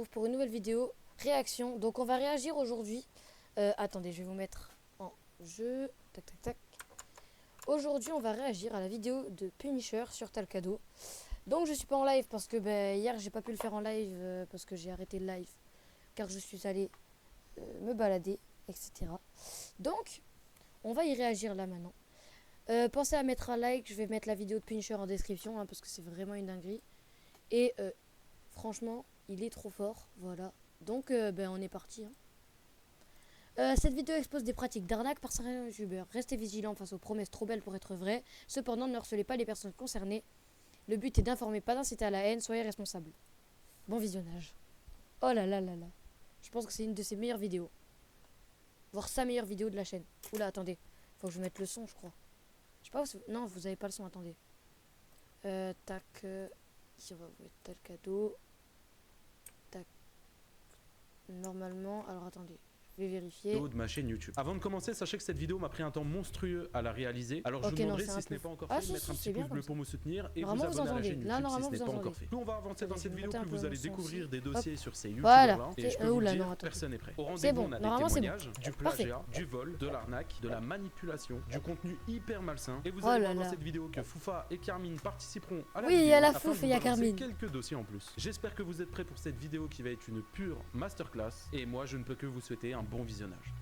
Pour une nouvelle vidéo réaction. Donc on va réagir aujourd'hui. Attendez, je vais vous mettre en jeu. Tac tac tac. Aujourd'hui on va réagir à la vidéo de Punisher sur Talcado. Donc je suis pas en live parce que hier j'ai pas pu le faire en live parce que j'ai arrêté le live car je suis allé me balader, etc. Donc on va y réagir là maintenant. Pensez à mettre un like, je vais mettre la vidéo de Punisher en description parce que c'est vraiment une dinguerie. Et franchement, il est trop fort, voilà. Donc on est parti. Cette vidéo expose des pratiques d'arnaque par certains youtubeurs. Restez vigilants face aux promesses trop belles pour être vraies. Cependant, ne harcelez pas les personnes concernées. Le but est d'informer, pas d'inciter à la haine. Soyez responsables. Bon visionnage. Oh là là là là. Je pense que c'est une de ses meilleures vidéos. Voire sa meilleure vidéo de la chaîne. Oula, attendez. Faut que je mette le son, je crois. Je sais pas où... Non, vous avez pas le son, attendez. Tac. Ici, on va vous mettre Talcado. Tac. Normalement, alors attendez. Je vais vérifier. De ma chaîne YouTube. Avant de commencer, sachez que cette vidéo m'a pris un temps monstrueux à la réaliser. Alors je vous demanderai, si ce n'est pas encore fait, de mettre un petit pouce bleu pour me soutenir et vous abonner à la chaîne YouTube si ce n'est pas encore fait. Plus on va avancer dans cette vidéo, plus vous allez découvrir des dossiers sur ces youtubeurs-là. Et je peux vous dire, personne n'est prêt. Au rendez-vous, on a des témoignages, du plagiat, du vol, de l'arnaque, de la manipulation, du contenu hyper malsain. Et vous allez voir dans cette vidéo que Foufa et Carmine participeront à la vidéo. Oui, il y a la Fouf et il y a Carmine. Quelques dossiers en plus. J'espère que vous êtes prêts pour cette vidéo qui va être une pure masterclass. Et moi, je ne peux que vous souhaiter un bon visionnage.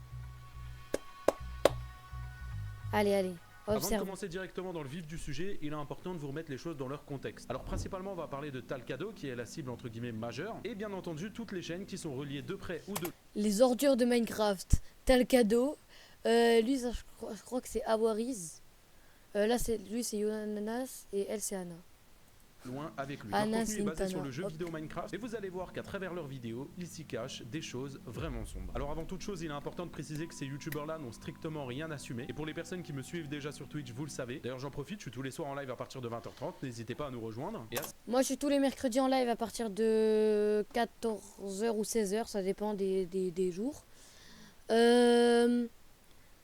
Allez, allez, observe. observe. Avant de commencer directement dans le vif du sujet, il est important de vous remettre les choses dans leur contexte. Alors principalement, on va parler de Talcado, qui est la cible entre guillemets majeure, et bien entendu toutes les chaînes qui sont reliées de près ou de... Les ordures de Minecraft. Talcado. Lui, ça, je crois que c'est Awariz. Là, lui, c'est Yonanas et elle, c'est Anna. loin avec lui. Anna Leur contenu est basé Sintana. sur le jeu vidéo Minecraft et vous allez voir qu'à travers leurs vidéos, ils s'y cachent des choses vraiment sombres. Alors avant toute chose, il est important de préciser que ces youtubeurs-là n'ont strictement rien assumé. Et pour les personnes qui me suivent déjà sur Twitch, vous le savez. D'ailleurs, j'en profite, je suis tous les soirs en live à partir de 20h30. N'hésitez pas à nous rejoindre. Moi, je suis tous les mercredis en live à partir de 14h ou 16h, ça dépend des jours.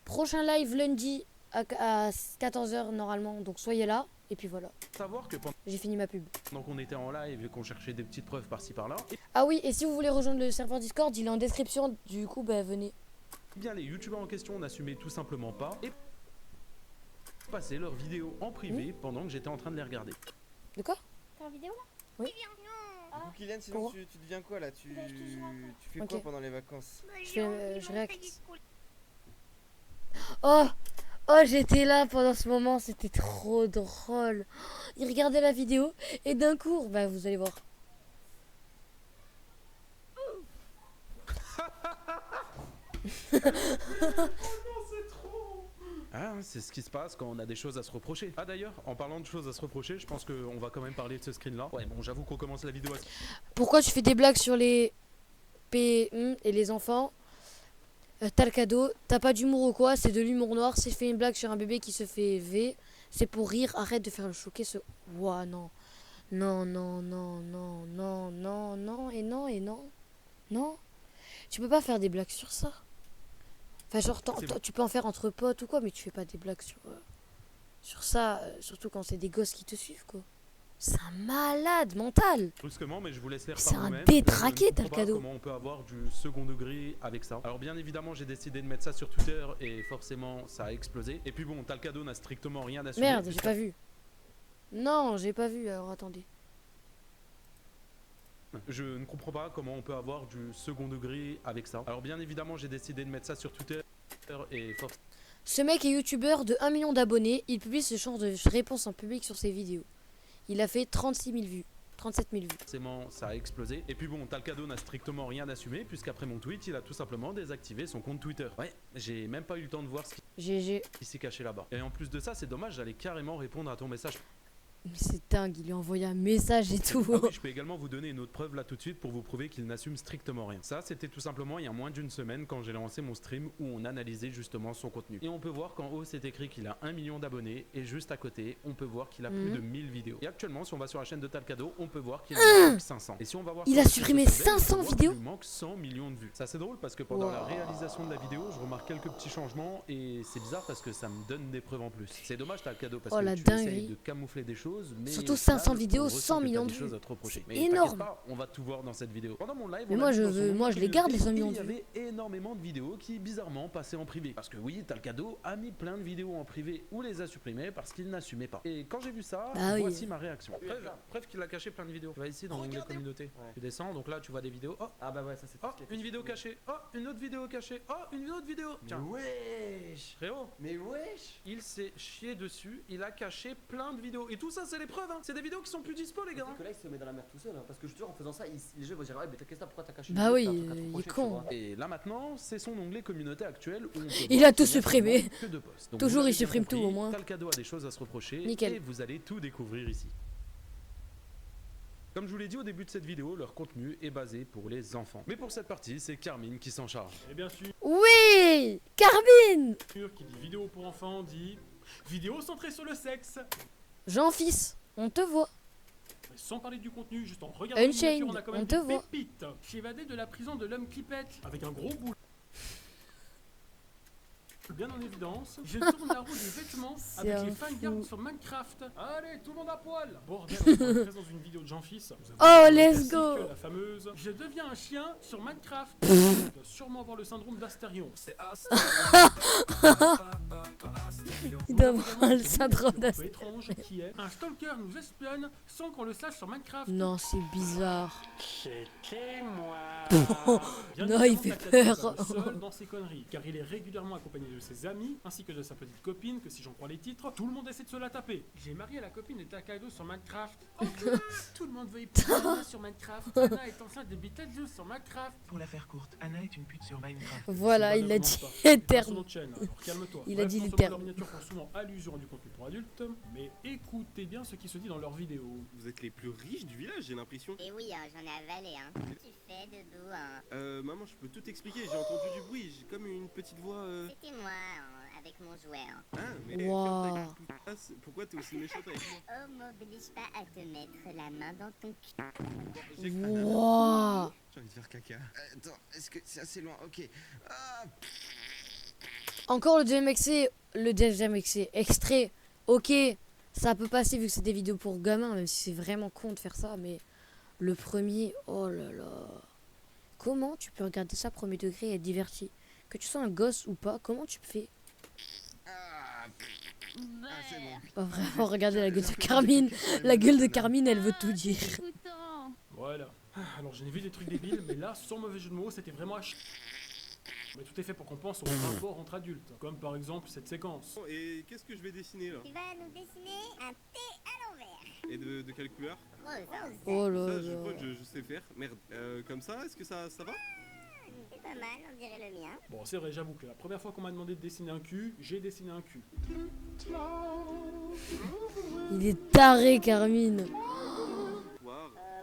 Prochain live lundi à 14h normalement, donc soyez là. Et puis voilà. Savoir que j'ai fini ma pub. Pendant qu'on était en live et qu'on cherchait des petites preuves par-ci par-là. Ah oui, et si vous voulez rejoindre le serveur Discord, il est en description. Du coup, venez. Bien, les youtubeurs en question n'assumaient tout simplement pas et passaient leurs vidéos en privé pendant que j'étais en train de les regarder. De quoi? T'es en vidéo là? Oui. Du coup, Kylian, sinon tu deviens quoi là? Tu fais quoi pendant les vacances? Je réacte. Oh, j'étais là pendant ce moment, c'était trop drôle. Il regardait la vidéo et d'un coup, vous allez voir. Ah, c'est ce qui se passe quand on a des choses à se reprocher. Ah d'ailleurs, en parlant de choses à se reprocher, je pense qu'on va quand même parler de ce screen là. Ouais, bon, j'avoue qu'on commence la vidéo à... Pourquoi tu fais des blagues sur les PM et les enfants? Talcado, t'as pas d'humour ou quoi? C'est de l'humour noir. Si je fais une blague sur un bébé qui se fait V, c'est pour rire. Arrête de faire le choquer ce... Ouah, non. Non, non, non, non, non, non, non, et non, et non. Non. Tu peux pas faire des blagues sur ça. Enfin, genre, tu peux en faire entre potes ou quoi, mais tu fais pas des blagues sur ça. Surtout quand c'est des gosses qui te suivent, quoi. C'est un malade mental. Brusquement, mais je vous laisse faire c'est par un vous-même. détraqué, Talcado. Comment on peut avoir du second degré avec ça. Alors bien évidemment, j'ai décidé de mettre ça sur Twitter et forcément, ça a explosé. Et puis bon, Talcado n'a strictement rien assumé. Merde, j'ai pas vu. Non, j'ai pas vu, alors attendez. Je ne comprends pas comment on peut avoir du second degré avec ça. Alors bien évidemment, j'ai décidé de mettre ça sur Twitter et forcément... Ce mec est youtubeur de 1 million d'abonnés. Il publie ce genre de réponse en public sur ses vidéos. Il a fait 36 000 vues. 37 000 vues. Forcément, ça a explosé. Et puis bon, Talcado n'a strictement rien assumé puisqu'après mon tweet, il a tout simplement désactivé son compte Twitter. Ouais, j'ai même pas eu le temps de voir ce qui s'est caché là-bas. Et en plus de ça, c'est dommage, j'allais carrément répondre à ton message. Mais c'est dingue, il lui a envoyé un message et tout. Ah oui, je peux également vous donner une autre preuve là tout de suite pour vous prouver qu'il n'assume strictement rien. Ça, c'était tout simplement il y a moins d'une semaine quand j'ai lancé mon stream où on analysait justement son contenu. Et on peut voir qu'en haut, c'est écrit qu'il a 1 million d'abonnés et juste à côté, on peut voir qu'il a plus de 1000 vidéos. Et actuellement, si on va sur la chaîne de Talcado, on peut voir qu'il en manque 500. Et si on va voir il a supprimé 500 vidéos. Il manque 100 millions de vues. Ça, c'est drôle parce que pendant la réalisation de la vidéo, je remarque quelques petits changements et c'est bizarre parce que ça me donne des preuves en plus. C'est dommage Talcado parce que tu essayes de camoufler des choses. choses, mais surtout 500 vidéos, 100 millions de vues. C'est énorme. Pas, on va tout voir dans cette vidéo. Pendant mon live, mais moi je les garde les 100 millions de vues. Il y avait énormément de vidéos qui bizarrement passaient en privé. Parce que oui, Talcado a mis plein de vidéos en privé ou les a supprimées parce qu'il n'assumait pas. Et quand j'ai vu ça, voici ma réaction. Preuve qu'il a caché plein de vidéos. Tu vas ici dans l'onglet communauté. Tu descends, donc là tu vois des vidéos. Oh, ah bah ouais, ça c'est une vidéo cachée. Oh, une autre vidéo cachée. Oh, une autre vidéo. Tiens. Wesh. Frérot. Mais wesh. Il s'est chié dessus. Il a caché plein de vidéos. Et tout ça, c'est les preuves. Hein. C'est des vidéos qui sont plus dispo, les gars. Que là, il se met dans la merde tout seul. Hein, parce que je te jure, en faisant ça, les jeux vont dire ouais, mais qu'est-ce que pourquoi t'as caché? Bah oui, il est con. Et là maintenant, c'est son onglet communauté actuel où on peut il a tout supprimé. Donc, toujours il supprime tout au moins. Talcado a des choses à se reprocher. Nickel. Et vous allez tout découvrir ici. Comme je vous l'ai dit au début de cette vidéo, leur contenu est basé pour les enfants. Mais pour cette partie, c'est Carmine qui s'en charge. Et bien sûr. Oui, Carmine. Qui dit vidéo pour enfants dit vidéo centrée sur le sexe. Jean-Fils, on te voit. Sans parler du contenu, juste en regardant la miniature, on a quand même des pépites. J'évadais de la prison de l'homme clipette avec un gros boule. Bien en évidence, je tourne la roue des vêtements avec les fangirls sur Minecraft. Allez, tout le monde à poil. Bordel, on se retrouve dans une vidéo de Jean-Fils. Oh, let's go. La fameuse je deviens un chien sur Minecraft. Tu dois sûrement avoir le syndrome d'Astérion. Il doit avoir le syndrome d'Astérion. Étrange qui est un stalker nous espionne sans qu'on le sache sur Minecraft. Non, c'est bizarre. C'était moi. Non, il fait peur. Seul dans ses conneries, car il est régulièrement accompagné de ses amis, ainsi que de sa petite copine, que si j'en crois les titres, tout le monde essaie de se la taper. J'ai marié la copine de Talcado sur Minecraft. Tout le monde veut épouser Anna sur Minecraft. Anna est enceinte de Beetlejuice sur Minecraft. Pour la faire courte, Anna est une pute sur Minecraft. Voilà, il a dit terme. Il a dit les termes. Leurs miniatures font souvent allusion à du contenu pour adultes, mais écoutez bien ce qui se dit dans leurs vidéos. Vous êtes les plus riches du village, j'ai l'impression. Et oui, hein, j'en ai avalé, hein. Tu fais debout, hein. Maman, je peux tout expliquer, j'ai entendu du bruit, j'ai comme une petite voix. C'était moi, hein, avec mon jouet, hein. Ah, mais wow. Pourquoi t'es aussi méchante avec moi? Oh, m'oblige pas à te mettre la main dans ton cul. Wow. J'ai envie de faire caca. Attends, est-ce que c'est assez loin? Ok. Ah. Encore le deuxième extrait. Ok, ça peut passer vu que c'est des vidéos pour gamins, même si c'est vraiment con de faire ça, mais le premier, oh là là. Comment tu peux regarder ça premier degré et être diverti? Que tu sois un gosse ou pas, comment tu fais? C'est bon. Pas vraiment regarder la gueule de Carmine. La gueule de Carmine, elle veut tout dire. Voilà. Alors j'ai vu des trucs débiles, mais là, sans mauvais jeu de mots, c'était vraiment à chier. Mais tout est fait pour qu'on pense au rapport entre adultes, comme par exemple cette séquence. Bon, et qu'est-ce que je vais dessiner là? Tu vas nous dessiner un T à l'envers. Et de quelle couleur? Rose. Oh là Ça, là. je sais faire. Merde. Comme ça, est-ce que ça va? C'est pas mal, on dirait le mien. Bon, c'est vrai, j'avoue que la première fois qu'on m'a demandé de dessiner un cul, j'ai dessiné un cul. Il est taré, Carmine.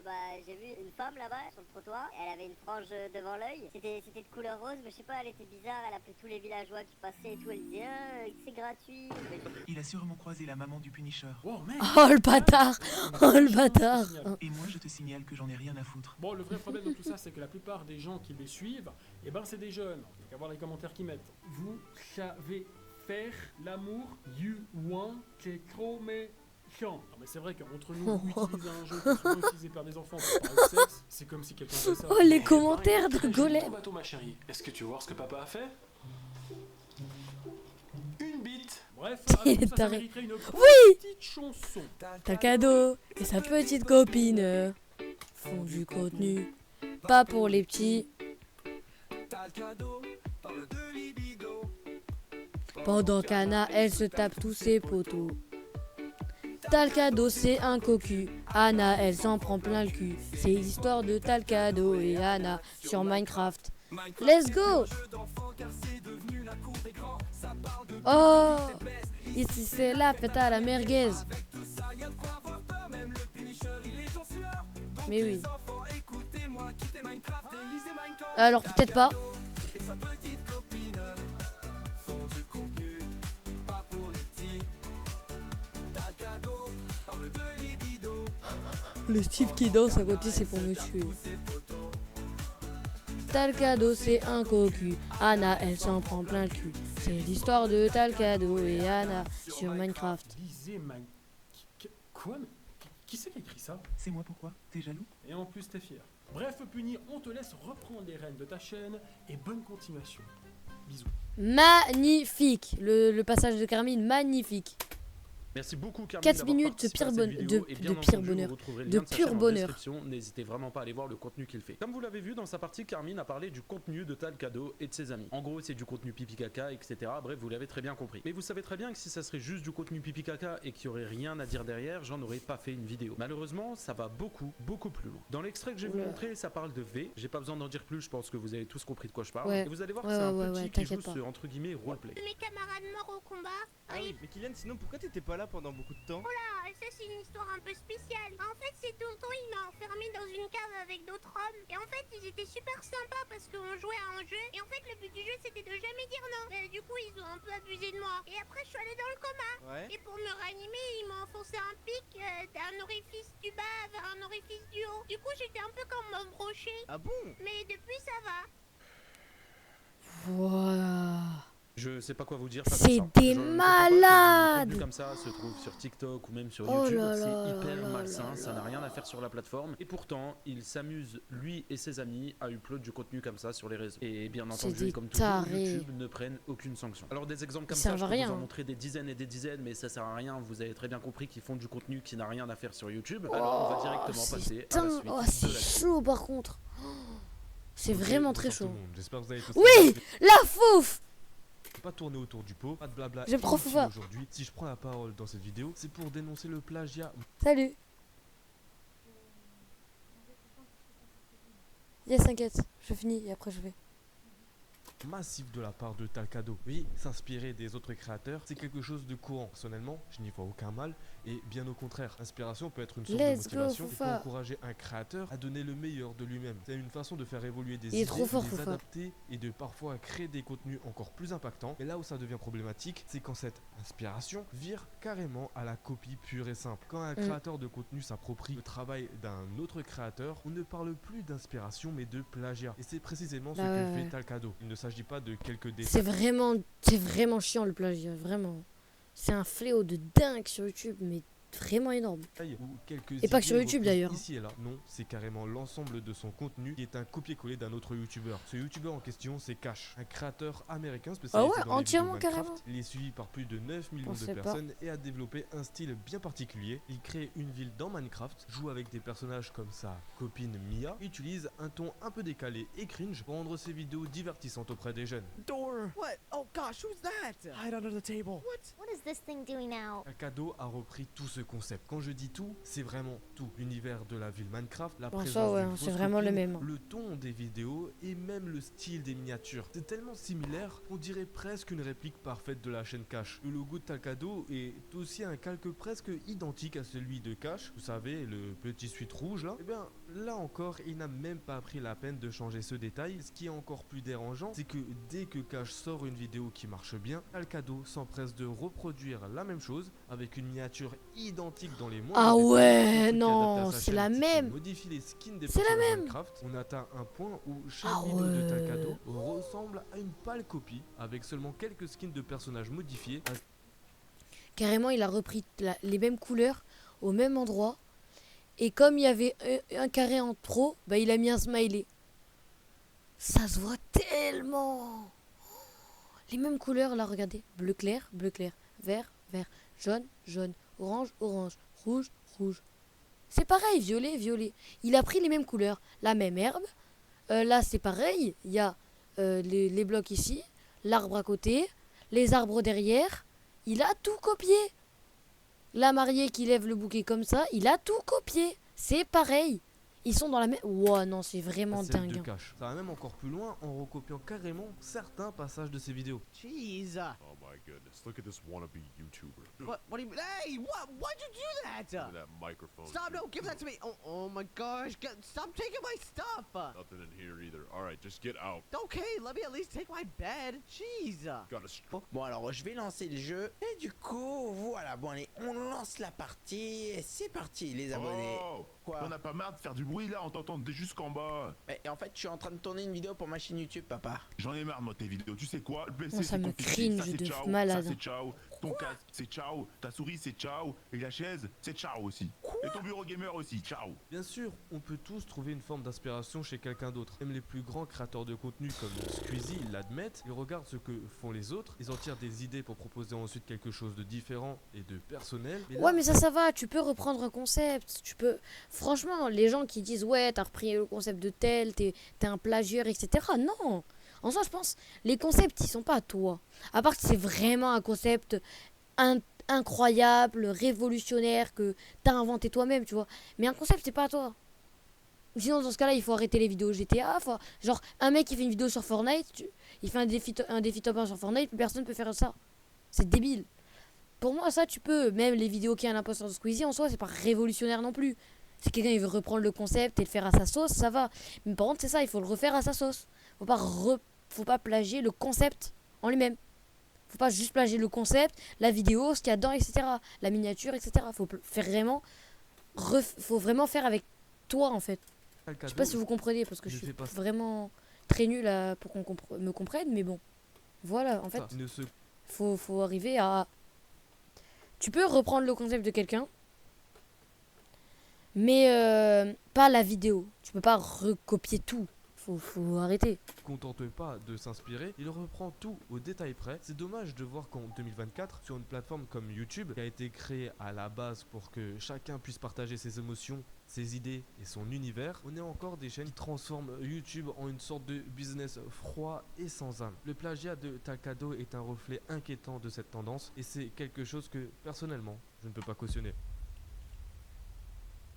Bah, j'ai vu une femme là-bas sur le trottoir, elle avait une frange devant l'œil, c'était de couleur rose, mais je sais pas, elle était bizarre, elle appelait tous les villageois qui passaient et tout, elle disait c'est gratuit. Il a sûrement croisé la maman du Punisher. Oh merde. Oh le bâtard. Oh le bâtard. Et moi je te signale que j'en ai rien à foutre. Bon, le vrai problème de tout ça, c'est que la plupart des gens qui les suivent, eh ben c'est des jeunes. Il n'y a qu'à voir les commentaires qu'ils mettent. Vous savez faire l'amour, you want, c'est trop méchant. Non mais c'est vrai qu'entre nous, utiliser un jeu qui est souvent utilisé par des enfants pour parler de sexe, c'est comme si quelqu'un faisait ça. Oh les commentaires de Golem. Bateau ma chérie, est-ce que tu vois ce que papa a fait? Une bite. Bref, Il est ça taré. mériterait une Oui. petite chanson. Talcado et sa petite copine font du contenu, pas pour les petits. Pendant qu'Anna, elle se tape tous ses poteaux. Talcado, c'est un cocu. Anna, elle s'en prend plein le cul. C'est l'histoire de Talcado et Anna sur Minecraft. Let's go! Oh! Ici, c'est la fête à la merguez. Mais oui. Alors, peut-être pas. Le Steve qui danse à côté, c'est pour me tuer. Talcado, c'est un cocu. Anna, elle s'en prend plein le cul. C'est l'histoire de Talcado et Anna sur Minecraft. Quoi? Mais qui c'est qui a écrit ça? C'est moi, pourquoi? T'es jaloux? Et en plus, t'es fier. Bref, Puni, on te laisse reprendre les rênes de ta chaîne et bonne continuation. Bisous. Magnifique. Le passage de Carmine, magnifique. Merci beaucoup Carmine. 4 minutes de pur bonheur. De pur bonheur. N'hésitez vraiment pas à aller voir le contenu qu'il fait. Comme vous l'avez vu dans sa partie, Carmine a parlé du contenu de Talcado et de ses amis. En gros, c'est du contenu pipi caca, etc. Bref, vous l'avez très bien compris. Mais vous savez très bien que si ça serait juste du contenu pipi caca et qu'il n'y aurait rien à dire derrière, j'en aurais pas fait une vidéo. Malheureusement, ça va beaucoup plus loin. Dans l'extrait que je vais vous montrer, ça parle de V. J'ai pas besoin d'en dire plus, je pense que vous avez tous compris de quoi je parle. Et vous allez voir que c'est un petit qui joue ce entre guillemets roleplay. Mes camarades morts au combat. Ah oui, mais Kylian, sinon pourquoi t'étais pas là pendant beaucoup de temps? Oh là, ça c'est une histoire un peu spéciale. En fait, c'est tonton, il m'a enfermé dans une cave avec d'autres hommes. Et en fait, ils étaient super sympas parce qu'on jouait à un jeu. Et en fait, le but du jeu, c'était de jamais dire non. Mais du coup, ils ont un peu abusé de moi. Et après, je suis allée dans le coma. Ouais. Et pour me réanimer, ils m'ont enfoncé un pic d'un orifice du bas vers un orifice du haut. Du coup, j'étais un peu comme un brochet. Ah bon? Mais depuis, ça va. Voilà. Je sais pas quoi vous dire. C'est des malades. Du comme ça se trouve sur TikTok ou même sur YouTube. C'est hyper malsain, ça n'a rien à faire sur la plateforme. Et pourtant, il s'amuse, lui et ses amis, à upload du contenu comme ça sur les réseaux. Et bien entendu, comme toujours, YouTube ne prennent aucune sanction. Alors des exemples comme ça, je peux vous en montrer des dizaines et des dizaines, mais ça sert à rien. Vous avez très bien compris qu'ils font du contenu qui n'a rien à faire sur YouTube. Alors on va directement passer à la suite. Oh, c'est chaud par contre. C'est vraiment très chaud. J'espère que vous avez tous. Oui, la fouf. Pas tourner autour du pot, pas de blabla. Je prends pas. Aujourd'hui, si je prends la parole dans cette vidéo, c'est pour dénoncer le plagiat. Salut. Yes, t'inquiète, je finis et après je vais. Massif de la part de Talcado. Oui, s'inspirer des autres créateurs, c'est quelque chose de courant. Personnellement, je n'y vois aucun mal et bien au contraire, l'inspiration peut être une source de motivation et peut encourager un créateur à donner le meilleur de lui-même. C'est une façon de faire évoluer des idées, de les adapter et de parfois créer des contenus encore plus impactants. Et là où ça devient problématique, c'est quand cette inspiration vire carrément à la copie pure et simple. Quand un créateur de contenu s'approprie le travail d'un autre créateur, on ne parle plus d'inspiration mais de plagiat. Et c'est précisément ce que fait Talcado. Il ne s'agit pas de quelques détails. C'est vraiment chiant le plagiat, vraiment. C'est un fléau de dingue sur YouTube, mais vraiment énorme. Et pas que sur YouTube d'ailleurs. Ici et là, non, c'est carrément l'ensemble de son contenu qui est un copier-coller d'un autre youtubeur. Ce youtubeur en question, c'est Cash, un créateur américain spécialisé dans les vidéos Minecraft. Il est suivi par plus de 9 millions de personnes et a développé un style bien particulier. Il crée une ville dans Minecraft, joue avec des personnages comme sa copine Mia, utilise un ton un peu décalé et cringe pour rendre ses vidéos divertissantes auprès des jeunes. Door! What? Oh gosh, who's that? Hide under the table. What is this thing doing now? Talcado a repris tout ce concept. Quand je dis tout, c'est vraiment tout. L'univers de la ville Minecraft, la présence c'est vraiment le même. Le ton des vidéos et même le style des miniatures. C'est tellement similaire, on dirait presque une réplique parfaite de la chaîne Cash. Le logo de Talcado est aussi un calque presque identique à celui de Cash. Vous savez, le petit suite rouge là. Et bien, là encore, il n'a même pas pris la peine de changer ce détail. Ce qui est encore plus dérangeant, c'est que dès que Cash sort une vidéo qui marche bien, Talcado s'empresse de reproduire la même chose avec une miniature identique dans les moindres non, c'est la même. Modifie les skins des personnages Minecraft. On atteint un point où chaque vidéo de Talcado ressemble à une pâle copie avec seulement quelques skins de personnages modifiés. Carrément, il a repris les mêmes couleurs au même endroit. Et comme il y avait un carré en trop, bah il a mis un smiley. Ça se voit tellement. Les mêmes couleurs là, regardez. Bleu clair, vert, vert, jaune, jaune, orange, orange, rouge, rouge. C'est pareil, violet, violet. Il a pris les mêmes couleurs, la même herbe. Là c'est pareil, il y a les blocs ici, l'arbre à côté, les arbres derrière. Il a tout copié. La mariée qui lève le bouquet comme ça, il a tout copié. C'est pareil. Ils sont dans la même... Wow, non, c'est vraiment dingue. De Cash. Ça va même encore plus loin en recopiant carrément certains passages de ses vidéos. Jeez. Oh my goodness, look at this wannabe YouTuber. What do you mean? Hey, why'd you do that? Look at that microphone. Stop, no, give that to me. Oh my gosh, stop taking my stuff. Nothing in here either. Alright, just get out. Okay, let me at least take my bed. Jeez. Bon alors, je vais lancer le jeu. Et du coup, voilà, bon allez, on lance la partie. Et c'est parti les abonnés. Oh, quoi? On a pas marre de faire du bruit là, on t'entend jusqu'en bas. Et en fait, je suis en train de tourner une vidéo pour ma chaîne YouTube, papa. J'en ai marre de moi tes vidéos. Tu sais quoi? Le PC, ça me cringe de malade. Ça c'est ciao. Ton casque, c'est ciao. Ta souris, c'est ciao. Et la chaise, c'est ciao aussi. Et ton bureau gamer aussi, ciao. Bien sûr, on peut tous trouver une forme d'inspiration chez quelqu'un d'autre. Même les plus grands créateurs de contenu comme Squeezie l'admettent. Ils regardent ce que font les autres. Ils en tirent des idées pour proposer ensuite quelque chose de différent et de personnel. Ouais, mais ça va. Tu peux reprendre un concept. Tu peux... Franchement, les gens qui disent ouais, t'as repris le concept de tel, t'es un plagieur, etc. Non. En soi, je pense, les concepts, ils sont pas à toi. À part que c'est vraiment un concept incroyable, révolutionnaire, que t'as inventé toi-même, tu vois. Mais un concept, c'est pas à toi. Sinon, dans ce cas-là, il faut arrêter les vidéos GTA. Genre, un mec qui fait une vidéo sur Fortnite, il fait un défi top 1 sur Fortnite, personne peut faire ça. C'est débile. Pour moi, ça, tu peux. Même les vidéos qui a un imposteur de Squeezie, en soi, c'est pas révolutionnaire non plus. Si quelqu'un il veut reprendre le concept et le faire à sa sauce, ça va. Mais par contre, c'est ça, il faut le refaire à sa sauce. Faut pas plagier le concept en lui-même. Faut pas juste plagier le concept, la vidéo, ce qu'il y a dedans, etc. La miniature, etc. Faut vraiment faire avec toi, en fait. Je sais pas si vous comprenez, parce que je suis vraiment très nul pour qu'on me comprenne, mais bon. Voilà, en fait, faut arriver à... Tu peux reprendre le concept de quelqu'un, mais pas la vidéo. Tu peux pas recopier tout. Faut arrêter. Contente pas de s'inspirer, il reprend tout au détail près. C'est dommage de voir qu'en 2024, sur une plateforme comme YouTube, qui a été créée à la base pour que chacun puisse partager ses émotions, ses idées et son univers, on a encore des chaînes qui transforment YouTube en une sorte de business froid et sans âme. Le plagiat de Talcado est un reflet inquiétant de cette tendance et c'est quelque chose que, personnellement, je ne peux pas cautionner.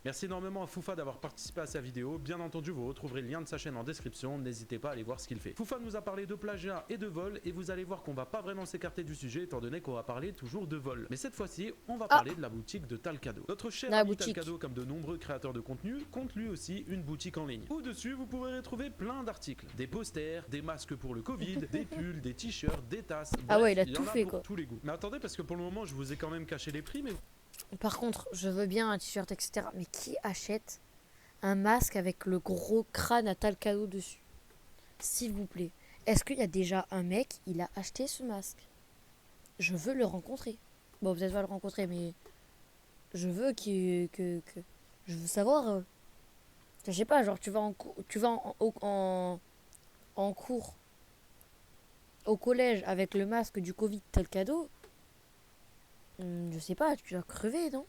Merci énormément à Foufa d'avoir participé à sa vidéo. Bien entendu, vous retrouverez le lien de sa chaîne en description. N'hésitez pas à aller voir ce qu'il fait. Foufa nous a parlé de plagiat et de vol. Et vous allez voir qu'on va pas vraiment s'écarter du sujet étant donné qu'on va parler toujours de vol. Mais cette fois-ci, on va parler de la boutique de Talcado. Notre cher ami Talcado, comme de nombreux créateurs de contenu, compte lui aussi une boutique en ligne. Au-dessus, vous pourrez retrouver plein d'articles. Des posters, des masques pour le Covid, des pulls, des t-shirts, des tasses. Ah ouais, il a tout fait quoi. Tous les goûts. Mais attendez, parce que pour le moment, je vous ai quand même caché les prix. Mais... Par contre, je veux bien un t-shirt, etc. Mais qui achète un masque avec le gros crâne à Talcado dessus? S'il vous plaît. Est-ce qu'il y a déjà un mec, il a acheté ce masque? Je veux le rencontrer. Bon, peut-être pas le rencontrer, mais je veux je veux savoir. Je sais pas, genre tu vas en cours au collège avec le masque du Covid Talcado. Je sais pas, tu vas crever, non?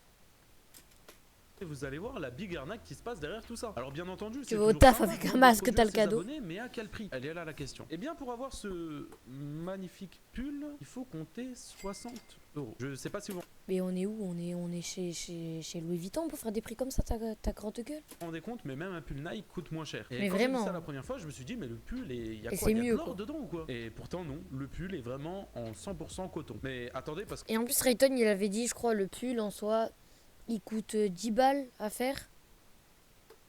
Et vous allez voir la big arnaque qui se passe derrière tout ça. Alors bien entendu, tu vas au taf avec un masque Talcado. Mais à quel prix? Elle est là la question. Et bien pour avoir ce magnifique pull, il faut compter 60 €. Je sais pas si vous... Mais on est où? On est chez Louis Vuitton pour faire des prix comme ça, ta grande gueule? Vous vous rendez compte, mais même un pull Nike coûte moins cher. Et mais quand vraiment. j'ai vu ça la première fois, je me suis dit mais le pull, il y a quoi? Il y a de l'or dedans ou quoi? Et pourtant non, le pull est vraiment en 100% coton. Mais attendez parce que... Et en plus Rayton il avait dit, je crois, le pull en soi... Il coûte 10 balles à faire.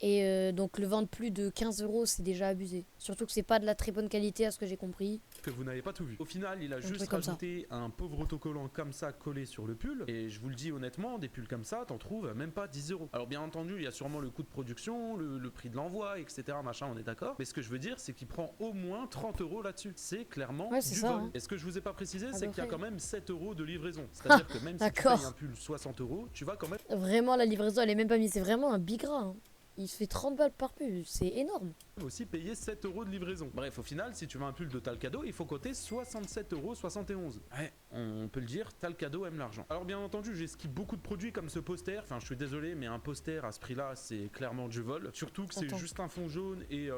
Et donc le vendre plus de 15 €, c'est déjà abusé. Surtout que c'est pas de la très bonne qualité à ce que j'ai compris. Que vous n'avez pas tout vu. Au final, il a juste rajouté un pauvre autocollant comme ça collé sur le pull. Et je vous le dis honnêtement, des pulls comme ça, t'en trouves même pas 10 €. Alors bien entendu, il y a sûrement le coût de production, le prix de l'envoi, etc. Machin, on est d'accord. Mais ce que je veux dire, c'est qu'il prend au moins 30 € là-dessus. C'est clairement du vol. Hein. Et ce que je vous ai pas précisé, c'est qu'il y a quand même 7 € de livraison. C'est-à-dire que même si tu payes un pull 60 €, tu vas quand même... Vraiment, la livraison, elle est même pas mise. C'est vraiment un bigra. Hein. Il se fait 30 balles par pull, c'est énorme. Aussi payer 7 € de livraison. Bref, au final, si tu veux un pull de Talcado, il faut compter 67,71 €. Ouais, on peut le dire, Talcado aime l'argent. Alors bien entendu, j'ai skippé beaucoup de produits comme ce poster. Enfin, je suis désolé, mais un poster à ce prix-là, c'est clairement du vol. Surtout que c'est juste un fond jaune et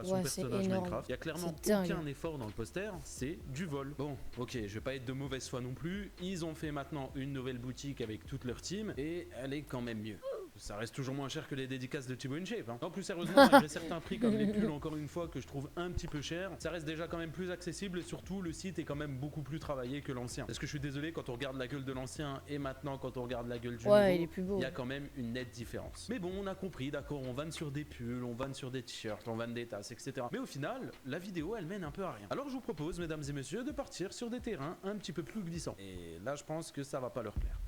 son personnage Minecraft. Il y a clairement aucun effort dans le poster, c'est du vol. Bon, ok, je vais pas être de mauvaise foi non plus. Ils ont fait maintenant une nouvelle boutique avec toute leur team et elle est quand même mieux. Ça reste toujours moins cher que les dédicaces de Thibaut InShape. Hein. En plus, sérieusement, malgré certains prix comme les pulls, encore une fois, que je trouve un petit peu cher, ça reste déjà quand même plus accessible et surtout, le site est quand même beaucoup plus travaillé que l'ancien. Parce que je suis désolé, quand on regarde la gueule de l'ancien et maintenant, quand on regarde la gueule du nouveau, il y a quand même une nette différence. Mais bon, on a compris, d'accord, on vanne sur des pulls, on vanne sur des t-shirts, on vanne des tasses, etc. Mais au final, la vidéo, elle mène un peu à rien. Alors, je vous propose, mesdames et messieurs, de partir sur des terrains un petit peu plus glissants. Et là, je pense que ça va pas leur plaire.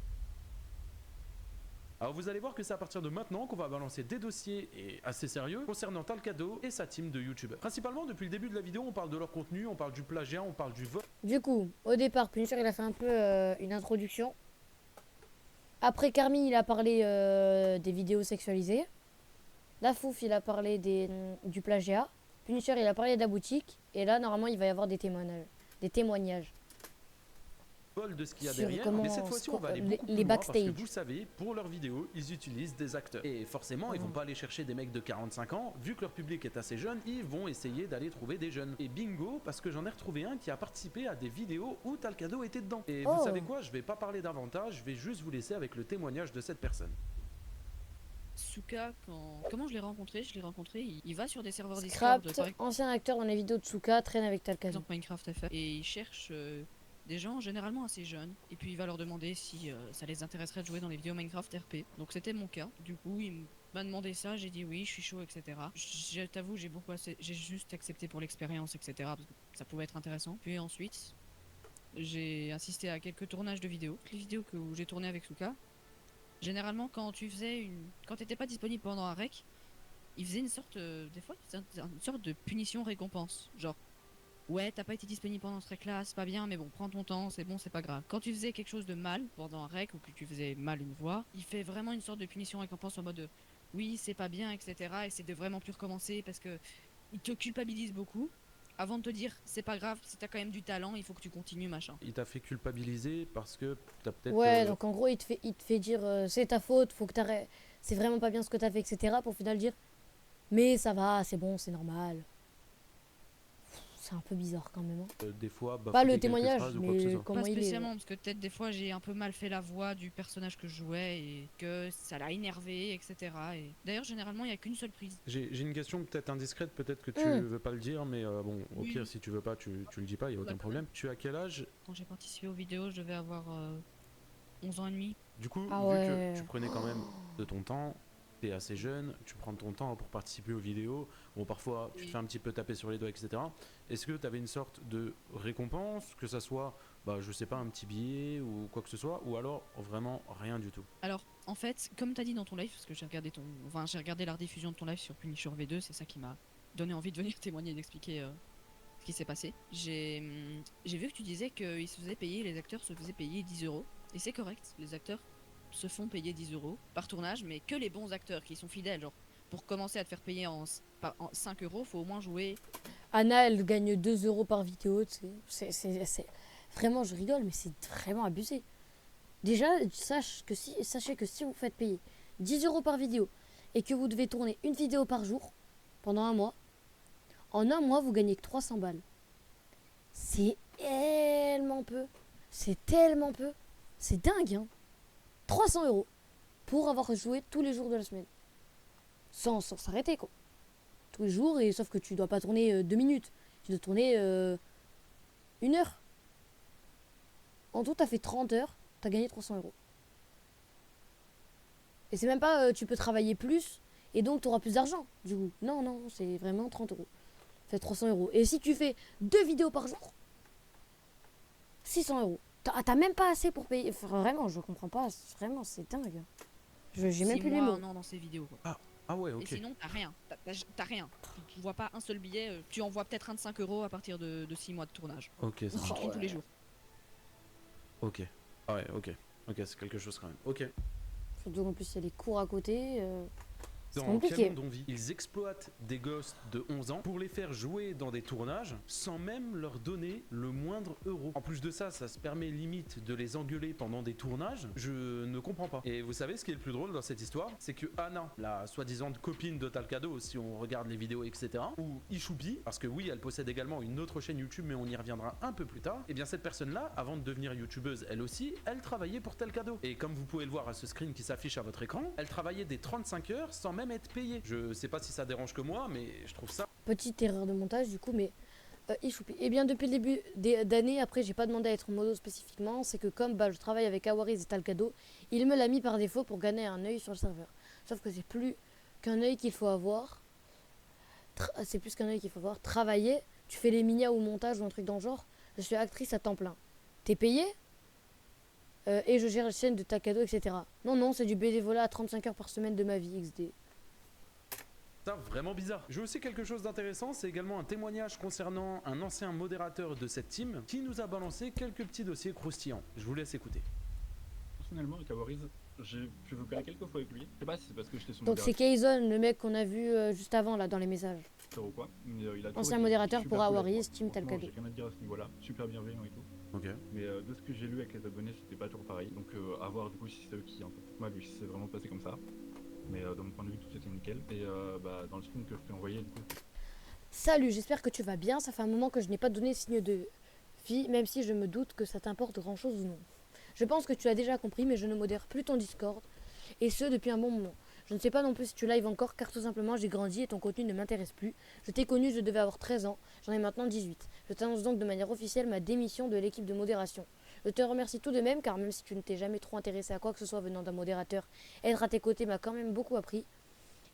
Alors vous allez voir que c'est à partir de maintenant qu'on va balancer des dossiers et assez sérieux concernant Talcado et sa team de youtubeurs. Principalement depuis le début de la vidéo, on parle de leur contenu, on parle du plagiat, on parle du vol. Du coup, au départ, Punisher il a fait un peu une introduction. Après Carmi il a parlé des vidéos sexualisées. La Fouf il a parlé du plagiat. Punisher il a parlé de la boutique. Et là normalement il va y avoir des témoignages. De ce qu'il y a derrière, mais cette fois-ci on va aller beaucoup plus loin parce que vous savez, pour leurs vidéos, ils utilisent des acteurs. Et forcément, ils vont pas aller chercher des mecs de 45 ans, vu que leur public est assez jeune, ils vont essayer d'aller trouver des jeunes. Et bingo, parce que j'en ai retrouvé un qui a participé à des vidéos où Talcado était dedans. Et vous savez quoi, je vais pas parler davantage, je vais juste vous laisser avec le témoignage de cette personne. Tsuka, comment je l'ai rencontré? Je l'ai rencontré, il va sur des serveurs Discord. Ancien acteur dans les vidéos de Tsuka, traîne avec Talcado. Minecraft FR. Et il cherche des gens généralement assez jeunes, et puis il va leur demander si ça les intéresserait de jouer dans les vidéos Minecraft RP. Donc c'était mon cas. Du coup, il m'a demandé ça, j'ai dit oui, je suis chaud, etc. Je t'avoue, j'ai juste accepté pour l'expérience, etc. Parce que ça pouvait être intéressant. Puis ensuite, j'ai assisté à quelques tournages de vidéos. Les vidéos où j'ai tourné avec Tsuka, généralement quand t'étais pas disponible pendant un rec, il faisait une sorte, des fois, une sorte de punition récompense. Genre, ouais, t'as pas été disponible pendant ce rec-là, c'est pas bien, mais bon, prends ton temps, c'est bon, c'est pas grave. Quand tu faisais quelque chose de mal pendant un rec ou que tu faisais mal une voix, il fait vraiment une sorte de punition récompense en mode de, oui, c'est pas bien, etc. Et de vraiment plus recommencer parce que il te culpabilise beaucoup avant de te dire, c'est pas grave, si t'as quand même du talent, il faut que tu continues, machin. Il t'a fait culpabiliser parce que t'as peut-être... Ouais, donc en gros, il te fait dire, c'est ta faute, faut que t'arrêtes, c'est vraiment pas bien ce que t'as fait, etc. Pour au final dire, mais ça va, c'est bon, c'est normal. C'est un peu bizarre quand même. Des fois, pas le témoignage, mais comment pas il est. Spécialement, parce que peut-être des fois j'ai un peu mal fait la voix du personnage que je jouais et que ça l'a énervé, etc. Et d'ailleurs, généralement, il n'y a qu'une seule prise. J'ai une question peut-être indiscrète, peut-être que tu veux pas le dire, mais bon, au pire, si tu veux pas, tu le dis pas, il n'y a aucun problème. Tu as quel âge? Quand j'ai participé aux vidéos, je devais avoir 11 ans et demi. Du coup, vu que tu prenais quand même de ton temps, t'es assez jeune, tu prends ton temps pour participer aux vidéos, bon parfois tu te fais un petit peu taper sur les doigts, etc. Est-ce que tu avais une sorte de récompense, que ça soit, je sais pas, un petit billet ou quoi que ce soit, ou alors vraiment rien du tout? Alors, en fait, comme t'as dit dans ton live, parce que j'ai regardé la rediffusion de ton live sur Punisher V2, c'est ça qui m'a donné envie de venir témoigner et d'expliquer ce qui s'est passé. J'ai vu que tu disais que les acteurs se faisaient payer 10 €, et c'est correct, les acteurs se font payer 10 € par tournage, mais que les bons acteurs qui sont fidèles, genre pour commencer à te faire payer en 5 €, faut au moins jouer. Anna, elle gagne 2 € par vidéo, c'est vraiment, je rigole, mais c'est vraiment abusé. Déjà, sachez que si vous faites payer 10 € par vidéo et que vous devez tourner une vidéo par jour pendant un mois, en un mois vous gagnez que 300 balles. C'est tellement peu, c'est dingue, hein. 300 € pour avoir joué tous les jours de la semaine. Sans s'arrêter, quoi. Tous les jours, et sauf que tu dois pas tourner 2 minutes. Tu dois tourner 1 heure. En tout, t'as fait 30 heures, t'as gagné 300 €. Et c'est même pas tu peux travailler plus, et donc t'auras plus d'argent, du coup. Non, c'est vraiment 30 €. Ça fait 300 €. Et si tu fais 2 vidéos par jour, 600 €. T'as même pas assez pour payer. Vraiment, je comprends pas. Vraiment, c'est dingue. J'ai même plus les mots. Non, dans ces vidéos, quoi. Ah ouais, ok. Et sinon, t'as rien. T'as rien. Tu vois pas un seul billet. Tu envoies peut-être 25 € à partir de 6 mois de tournage. Ok, ça marche. Tous les jours. Ok. Ah ouais, ok. Ok, c'est quelque chose quand même. Ok. Surtout qu'en plus, il y a des cours à côté. Dans quel monde on vit? Ils exploitent des gosses de 11 ans pour les faire jouer dans des tournages sans même leur donner le moindre euro. En plus de ça, ça se permet limite de les engueuler pendant des tournages. Je ne comprends pas. Et vous savez ce qui est le plus drôle dans cette histoire? C'est que Anna, la soi-disant copine de Talcado, si on regarde les vidéos, etc., ou Ishubi, parce que oui, elle possède également une autre chaîne YouTube, mais on y reviendra un peu plus tard, et bien cette personne-là, avant de devenir youtubeuse, elle aussi, elle travaillait pour Talcado. Et comme vous pouvez le voir à ce screen qui s'affiche à votre écran, elle travaillait des 35 heures sans même être payé. Je sais pas si ça dérange que moi, mais je trouve ça... Petite erreur de montage du coup, mais Ishupi. Et bien depuis le début d'année, après j'ai pas demandé à être modo spécifiquement, c'est que comme je travaille avec Awariz et Talcado, il me l'a mis par défaut pour gagner un œil sur le serveur. Sauf que c'est plus qu'un œil qu'il faut avoir. C'est plus qu'un œil qu'il faut avoir. Travailler, tu fais les minia ou montage ou un truc dans le genre, je suis actrice à temps plein. T'es payé? et je gère la chaîne de Talcado, etc. Non, c'est du bénévolat à 35 heures par semaine de ma vie, XD. Ça, vraiment bizarre. J'ai aussi quelque chose d'intéressant, c'est également un témoignage concernant un ancien modérateur de cette team qui nous a balancé quelques petits dossiers croustillants. Je vous laisse écouter. Personnellement, avec Awariz, j'ai pu vous parler quelques fois avec lui. Je sais pas si c'est parce que j'étais son Donc c'est Kayson, le mec qu'on a vu juste avant là dans les messages. ou quoi, mais il a ancien modérateur pour Awariz, Team Talcado. J'ai rien à dire à ce niveau-là, super bienveillant et tout. Ok. Mais de ce que j'ai lu avec les abonnés, c'était pas toujours pareil. Donc à voir du coup si c'est eux qui interprètent mal ou si c'est vraiment passé comme ça. Mais de mon point de vue, tout était nickel. Et dans le screen que je t'ai envoyé, du coup. Salut, j'espère que tu vas bien. Ça fait un moment que je n'ai pas donné signe de vie, même si je me doute que ça t'importe grand chose ou non. Je pense que tu as déjà compris, mais je ne modère plus ton Discord. Et ce, depuis un bon moment. Je ne sais pas non plus si tu live encore, car tout simplement j'ai grandi et ton contenu ne m'intéresse plus. Je t'ai connu, je devais avoir 13 ans. J'en ai maintenant 18. Je t'annonce donc de manière officielle ma démission de l'équipe de modération. Je te remercie tout de même, car même si tu ne t'es jamais trop intéressé à quoi que ce soit venant d'un modérateur, être à tes côtés m'a quand même beaucoup appris.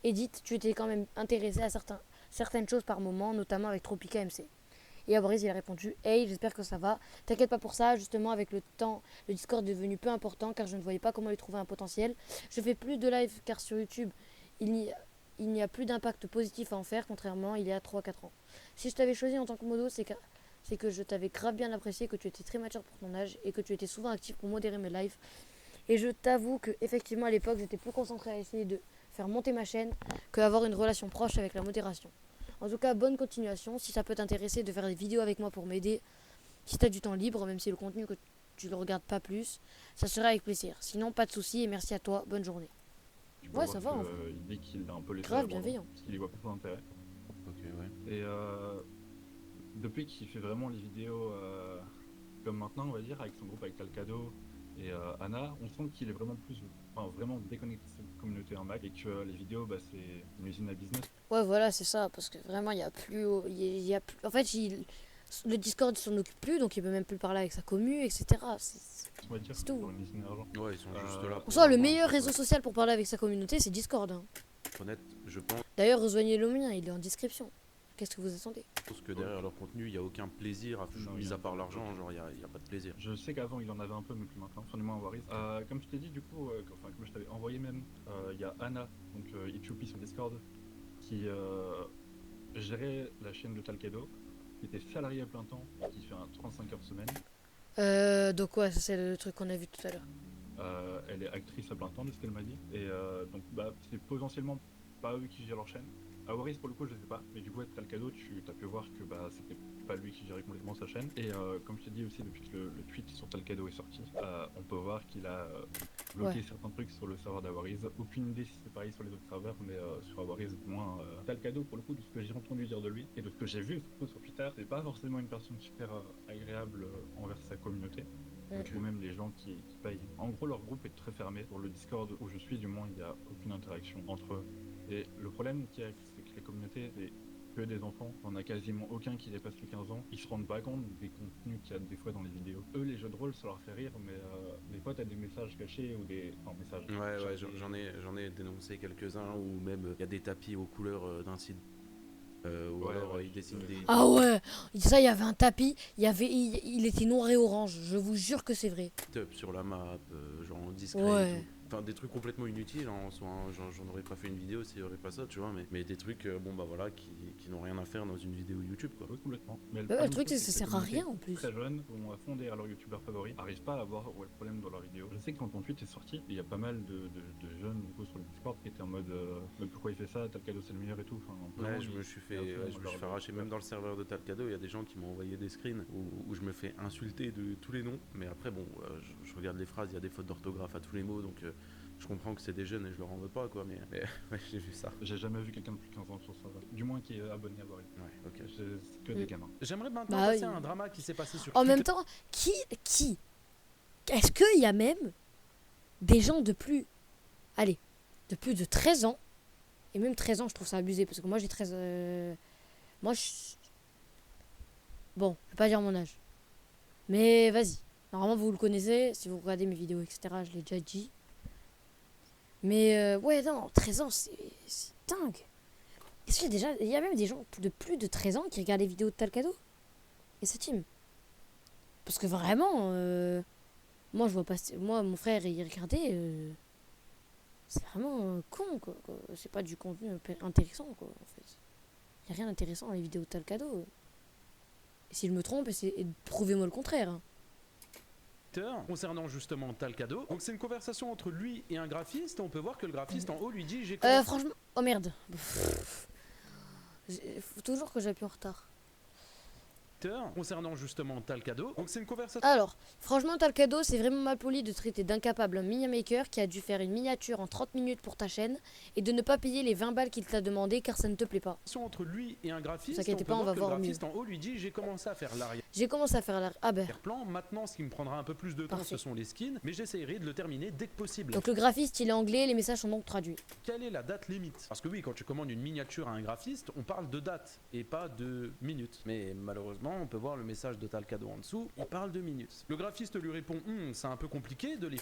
Edith, tu étais quand même intéressé à certaines choses par moment, notamment avec Tropica MC. Et Awariz, il a répondu « Hey, j'espère que ça va. T'inquiète pas pour ça, justement, avec le temps, le Discord est devenu peu important, car je ne voyais pas comment lui trouver un potentiel. Je fais plus de live, car sur YouTube, il n'y a plus d'impact positif à en faire, contrairement il y a 3-4 ans. Si je t'avais choisi en tant que modo, c'est que je t'avais grave bien apprécié, que tu étais très mature pour ton âge et que tu étais souvent actif pour modérer mes lives. Et je t'avoue que effectivement à l'époque j'étais plus concentré à essayer de faire monter ma chaîne qu'avoir une relation proche avec la modération. En tout cas, bonne continuation. Si ça peut t'intéresser de faire des vidéos avec moi pour m'aider, si tu as du temps libre, même si le contenu que tu le regardes pas plus, ça sera avec plaisir. Sinon, pas de soucis et merci à toi. Bonne journée. Ouais, ça va. Il dit qu'il a un peu les grave bienveillant. Parce qu'il y voit pas trop d'intérêt. Ok, ouais. Et depuis qu'il fait vraiment les vidéos comme maintenant, on va dire, avec son groupe, avec Talcado et Anna, on sent qu'il est vraiment vraiment déconnecté de cette communauté en Mac et que les vidéos, c'est une usine à business. Ouais, voilà, c'est ça, parce que vraiment, il y a plus... En fait, le Discord s'en occupe plus, donc il peut même plus parler avec sa commu, etc. C'est tout. Ouais, ils sont juste là. En soi, le meilleur réseau social pour parler avec sa communauté, c'est Discord. Hein. Honnête, je pense. D'ailleurs, rejoignez le mien, il est en description. Qu'est-ce que vous attendez? Parce que derrière leur contenu, il n'y a aucun plaisir, mis à part l'argent, genre il n'y a pas de plaisir. Je sais qu'avant il en avait un peu, mais plus maintenant, enfin du moins Awariz. Comme je t'ai dit, du coup, comme je t'avais envoyé même, il y a Anna, donc Itchoupi sur Discord, qui gérait la chaîne de Talcado, qui était salariée à plein temps et qui fait un 35 heures semaine. Donc ouais, ça c'est le truc qu'on a vu tout à l'heure. Elle est actrice à plein temps de ce qu'elle m'a dit, et donc c'est potentiellement pas eux qui gèrent leur chaîne. Awariz pour le coup je sais pas, mais du coup avec Talcado tu as pu voir que c'était pas lui qui gérait complètement sa chaîne. Et comme je t'ai dit aussi depuis que le tweet sur Talcado est sorti, on peut voir qu'il a bloqué certains trucs sur le serveur d'Awariz. Aucune idée si c'est pareil sur les autres serveurs, mais sur Awariz du moins Talcado pour le coup, de ce que j'ai entendu dire de lui et de ce que j'ai vu surtout sur Twitter, c'est pas forcément une personne super agréable envers sa communauté. Ou même les gens qui payent. En gros leur groupe est très fermé. Sur le Discord où je suis du moins il n'y a aucune interaction entre eux. Et le problème qu'il y a, c'est que les communautés, c'est que des enfants. On a quasiment aucun qui dépasse les 15 ans. Ils se rendent pas compte des contenus qu'il y a des fois dans les vidéos. Eux, les jeux de rôle, ça leur fait rire, mais des fois, t'as des messages cachés ou des... Enfin, messages... Ouais, j'en ai dénoncé quelques-uns, ou même il y a des tapis aux couleurs d'un site. Ou alors ils dessinent des... Ah ouais, ça, il y avait un tapis, il était noir et orange. Je vous jure que c'est vrai. Sur la map, genre discret et tout. Enfin, des trucs complètement inutiles en soi, hein. J'en aurais pas fait une vidéo s'il y aurait pas ça, tu vois, mais des trucs, qui n'ont rien à faire dans une vidéo YouTube, quoi. Oui, complètement. Mais le truc, c'est que ça sert à rien en plus. Très jeunes, vont à fond derrière leur youtubeur favori, n'arrivent pas à voir où est le problème dans leur vidéo. Je sais que quand ton tweet est sorti, il y a pas mal de jeunes du coup sur le Discord qui étaient en mode mais pourquoi il fait ça, Talcado c'est le meilleur et tout. Enfin, ouais, je me suis fait arracher, même dans le serveur de Talcado, il y a des gens qui m'ont envoyé des screens où je me fais insulter de tous les noms, mais après, bon, je regarde les phrases, il y a des fautes d'orthographe à tous les mots, donc. Je comprends que c'est des jeunes et je leur en veux pas, quoi, mais ouais, j'ai vu ça. J'ai jamais vu quelqu'un de plus de 15 ans sur ça, du moins qui est abonné à Awariz. Ouais, ok. C'est que des gamins. J'aimerais maintenant passer à un drama qui s'est passé sur En même temps, qui est-ce qu'il y a même des gens de plus de 13 ans, et même 13 ans, je trouve ça abusé, parce que moi j'ai 13... Bon, je vais pas dire mon âge. Mais vas-y. Normalement, vous le connaissez, si vous regardez mes vidéos, etc., je l'ai déjà dit. Mais ouais, non, 13 ans, c'est dingue. Est-ce qu'il y a même des gens de plus de 13 ans qui regardent les vidéos de Talcado et sa team? Parce que vraiment, Moi, je vois pas. Moi, mon frère, il regardait. C'est vraiment con, quoi. C'est pas du contenu intéressant, quoi, en fait. Y a rien d'intéressant dans les vidéos de Talcado. Et si je me trompe, prouvez-moi le contraire. Hein. Concernant justement Talcado, donc c'est une conversation entre lui et un graphiste. On peut voir que le graphiste en haut lui dit franchement, oh merde. Faut toujours que j'appuie en retard. Concernant justement Talcado, donc c'est une conversation. Alors, franchement, Talcado, c'est vraiment mal poli de traiter d'incapable un minimaker qui a dû faire une miniature en 30 minutes pour ta chaîne et de ne pas payer les 20 balles qu'il t'a demandé car ça ne te plaît pas. Entre lui et un graphiste, t'inquiète pas, on va voir mieux. Le graphiste en haut lui dit j'ai commencé à faire l'arrière. Ah ben. Plan. Maintenant, ce qui me prendra un peu plus de temps, ce sont les skins, mais j'essaierai de le terminer dès que possible. Donc le graphiste, il est anglais, les messages sont donc traduits. Quelle est la date limite? Parce que oui, quand tu commandes une miniature à un graphiste, on parle de date et pas de minutes. Mais malheureusement, on peut voir le message de Talcado en dessous, il parle de minutes. Le graphiste lui répond c'est un peu compliqué de les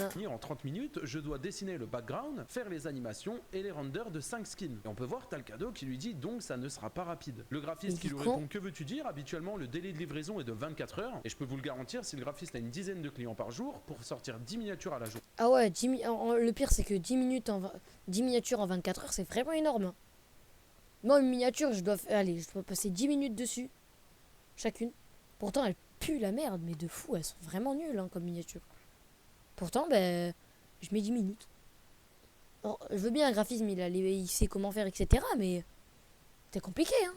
finir en 30 minutes, je dois dessiner le background, faire les animations et les renders de 5 skins. Et on peut voir Talcado qui lui dit donc ça ne sera pas rapide. Le graphiste qui lui répond que veux-tu dire? Habituellement le délai de livraison est de 24 heures et je peux vous le garantir, si le graphiste a une dizaine de clients par jour, pour sortir 10 miniatures à la journée. Ah ouais, le pire c'est que 10 miniatures en 24 heures c'est vraiment énorme. Moi une miniature je dois passer 10 minutes dessus. Chacune. Pourtant, elles puent la merde, mais de fou, elles sont vraiment nulles hein, comme miniature. Pourtant, je mets 10 minutes. Alors, je veux bien un graphisme, il sait comment faire, etc. Mais c'est compliqué, hein.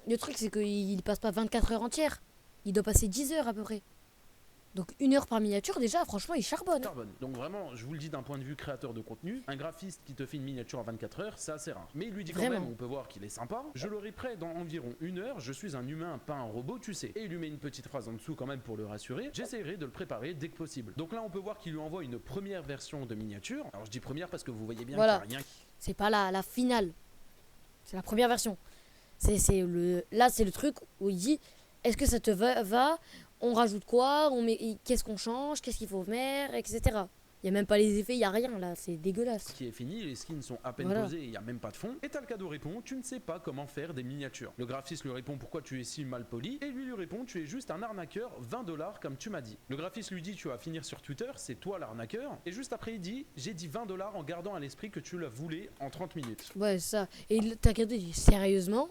Le truc, c'est qu'il passe pas 24 heures entières. Il doit passer 10 heures à peu près. Donc 1 heure par miniature, déjà, franchement, il charbonne. Donc vraiment, je vous le dis d'un point de vue créateur de contenu, un graphiste qui te fait une miniature en 24 heures, c'est assez rare. Mais il lui dit quand même, on peut voir qu'il est sympa. Je l'aurai prêt dans environ 1 heure, je suis un humain, pas un robot, tu sais. Et il lui met une petite phrase en dessous quand même pour le rassurer. J'essaierai de le préparer dès que possible. Donc là, on peut voir qu'il lui envoie une première version de miniature. Alors je dis première parce que vous voyez bien qu'il n'y a rien. C'est pas la finale. C'est la première version. Là, c'est le truc où il dit, est-ce que ça te va? On rajoute quoi? Qu'est-ce qu'on change? Qu'est-ce qu'il faut mettre? Etc. Il n'y a même pas les effets, il n'y a rien là, c'est dégueulasse. Ce qui est fini, les skins sont à peine posés, il n'y a même pas de fond. Et Talcado répond, tu ne sais pas comment faire des miniatures. Le graphiste lui répond, pourquoi tu es si mal poli? Et lui répond, tu es juste un arnaqueur, 20 $ comme tu m'as dit. Le graphiste lui dit, tu vas finir sur Twitter, c'est toi l'arnaqueur. Et juste après il dit, j'ai dit 20 $ en gardant à l'esprit que tu la voulais en 30 minutes. Ouais, ça. Et Talcado dit, sérieusement?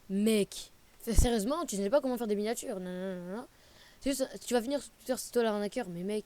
Mec, sérieusement, tu ne sais pas comment faire des miniatures? Non. Tu vas venir sur Twitter, c'est toi l'arnaqueur, mais mec.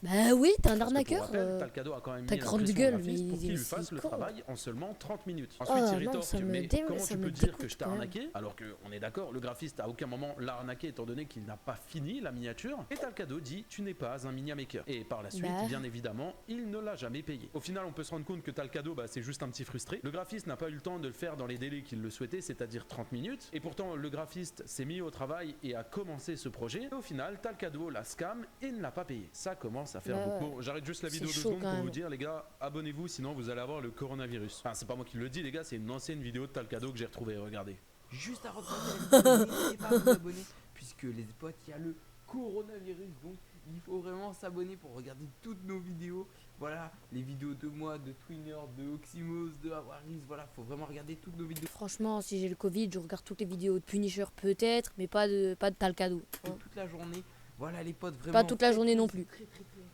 Bah oui, t'es un arnaqueur. Talcado a quand même ta grande gueule, mais pour qu'il lui fasse le travail en seulement 30 minutes. Ensuite, il rétorque, mais comment tu peux dire que je t'ai arnaqué? Alors qu'on est d'accord, le graphiste à aucun moment l'a arnaqué étant donné qu'il n'a pas fini la miniature. Et Talcado dit, tu n'es pas un minimaker. Et par la suite, bien évidemment, il ne l'a jamais payé. Au final, on peut se rendre compte que Talcado, c'est juste un petit frustré. Le graphiste n'a pas eu le temps de le faire dans les délais qu'il le souhaitait, c'est-à-dire 30 minutes. Et pourtant, le graphiste s'est mis au travail et a commencé ce projet. Et au final, Talcado l'a scam et ne l'a pas payé. Ça commence à faire beaucoup. J'arrête juste la vidéo 2 secondes pour vous dire, les gars, abonnez-vous, sinon vous allez avoir le coronavirus. Enfin, c'est pas moi qui le dis, les gars, c'est une ancienne vidéo de Talcado que j'ai retrouvée. Regardez. Juste à reprendre, n'hésitez pas à vous abonner, puisque les potes, il y a le coronavirus, donc il faut vraiment s'abonner pour regarder toutes nos vidéos. Voilà, les vidéos de moi, de Twinner, de Oxymos, de Avaris, voilà, faut vraiment regarder toutes nos vidéos. Franchement, si j'ai le Covid, je regarde toutes les vidéos de Punisher peut-être, mais pas de Talcado. Hein. Toute la journée, voilà les potes, vraiment. Pas toute la journée non plus.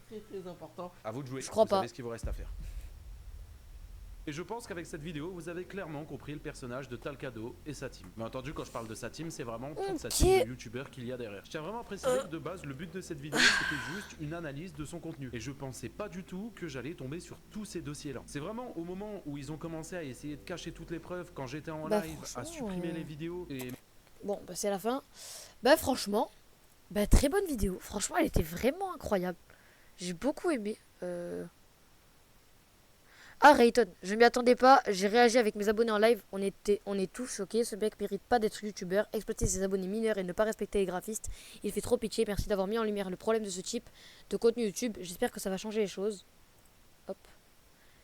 Très important. À vous de jouer. Je crois vous pas. Savez ce qu'il vous reste à faire. Et je pense qu'avec cette vidéo, vous avez clairement compris le personnage de Talcado et sa team. Mais entendu, quand je parle de sa team, c'est vraiment toute sa team de youtubeurs qu'il y a derrière. Je tiens vraiment à préciser que de base, le but de cette vidéo, c'était juste une analyse de son contenu. Et je pensais pas du tout que j'allais tomber sur tous ces dossiers-là. C'est vraiment au moment où ils ont commencé à essayer de cacher toutes les preuves, quand j'étais en live, à supprimer les vidéos et... Bon, c'est la fin. Franchement, très bonne vidéo. Franchement, elle était vraiment incroyable. J'ai beaucoup aimé. Ah, Rayton, je ne m'y attendais pas. J'ai réagi avec mes abonnés en live. On est tous choqués. Ce mec mérite pas d'être youtubeur. Exploiter ses abonnés mineurs et ne pas respecter les graphistes. Il fait trop pitié. Merci d'avoir mis en lumière le problème de ce type de contenu YouTube. J'espère que ça va changer les choses. Hop.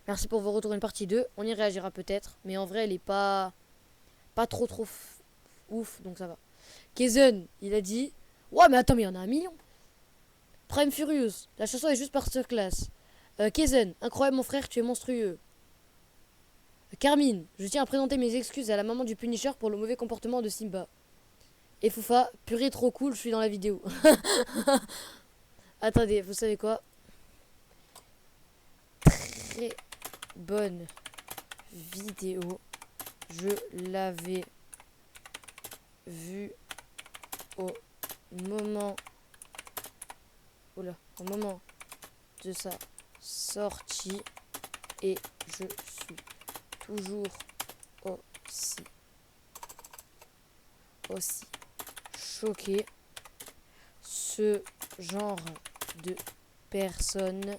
Merci pour vos retours une partie 2. On y réagira peut-être. Mais en vrai, elle est pas trop ouf. Donc ça va. Kezen, il a dit. Ouais, mais attends, mais il y en a 1 million. Prime Furious, la chanson est juste masterclass. Kezen, incroyable mon frère, tu es monstrueux. Carmine, je tiens à présenter mes excuses à la maman du Punisher pour le mauvais comportement de Simba. Et Foufa, purée trop cool, je suis dans la vidéo. Attendez, vous savez quoi? Très bonne vidéo. Je l'avais vue au moment de sa sortie et je suis toujours aussi choqué. Ce genre de personne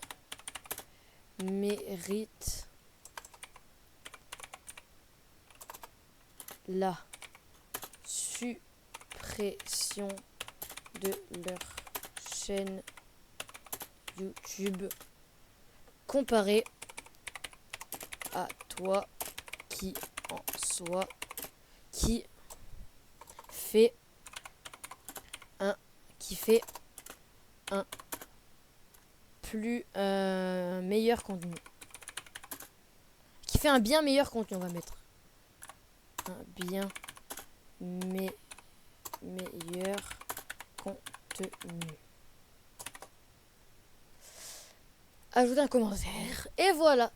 mérite la suppression de leur chaîne YouTube comparé à toi qui fait un plus meilleur contenu. Qui fait un bien meilleur contenu, on va mettre. Un bien meilleur contenu. Ajoutez un commentaire. Et voilà.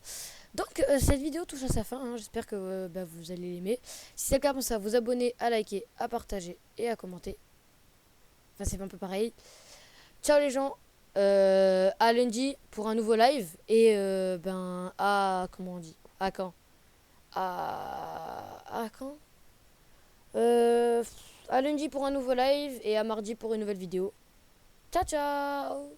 Donc cette vidéo touche à sa fin. Hein. J'espère que vous allez l'aimer. Si c'est le cas, pensez à vous abonner, à liker, à partager et à commenter. Enfin, c'est un peu pareil. Ciao les gens. À lundi pour un nouveau live. Et comment on dit? À quand? À quand? À lundi pour un nouveau live et à mardi pour une nouvelle vidéo. Ciao ciao.